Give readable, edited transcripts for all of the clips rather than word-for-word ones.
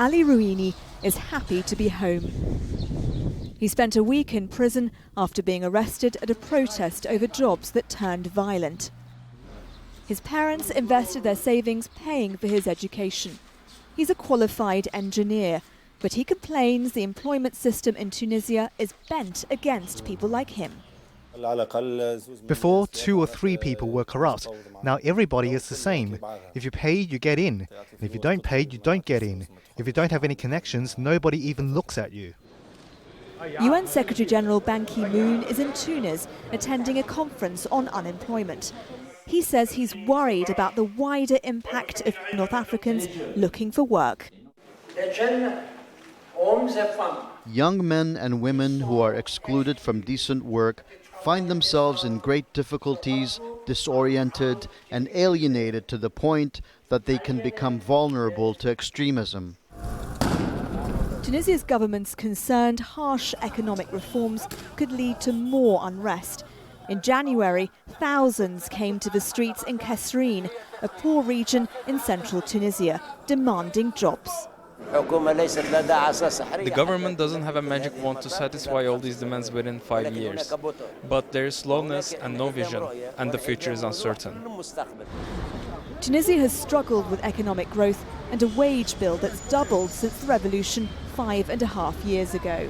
Ali Rouhini is happy to be home. He spent a week in prison after being arrested at a protest over jobs that turned violent. His parents invested their savings paying for his education. He's a qualified engineer, but he complains the employment system in Tunisia is bent against people like him. Before, 2 or 3 people were corrupt. Now everybody is the same. If you pay, you get in. And if you don't pay, you don't get in. If you don't have any connections, nobody even looks at you. UN Secretary-General Ban Ki-moon is in Tunis attending a conference on unemployment. He says he's worried about the wider impact of North Africans looking for work. Young men and women who are excluded from decent work find themselves in great difficulties, disoriented and alienated to the point that they can become vulnerable to extremism. Tunisia's government's concerned harsh economic reforms could lead to more unrest. In January, thousands came to the streets in Kasserine, a poor region in central Tunisia, demanding jobs. The government doesn't have a magic wand to satisfy all these demands within 5 years. But there is slowness and no vision, and the future is uncertain. Tunisia has struggled with economic growth and a wage bill that's doubled since the revolution 5.5 years ago.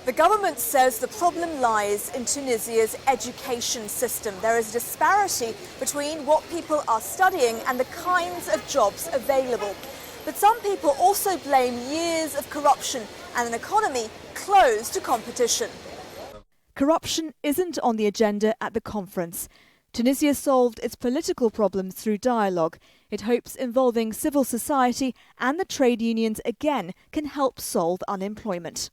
The government says the problem lies in Tunisia's education system. There is a disparity between what people are studying and the kinds of jobs available. But some people also blame years of corruption and an economy closed to competition. Corruption isn't on the agenda at the conference. Tunisia solved its political problems through dialogue. It hopes involving civil society and the trade unions again can help solve unemployment.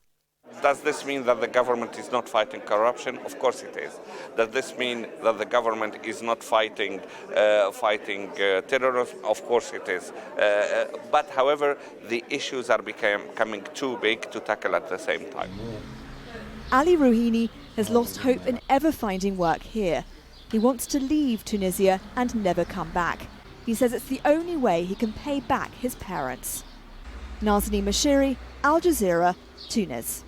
Does this mean that the government is not fighting corruption? Of course it is. Does this mean that the government is not fighting terrorism? Of course it is. But however, the issues are becoming too big to tackle at the same time. Ali Rouhini has lost hope in ever finding work here. He wants to leave Tunisia and never come back. He says it's the only way he can pay back his parents. Nazanine Moshiri, Al Jazeera, Tunis.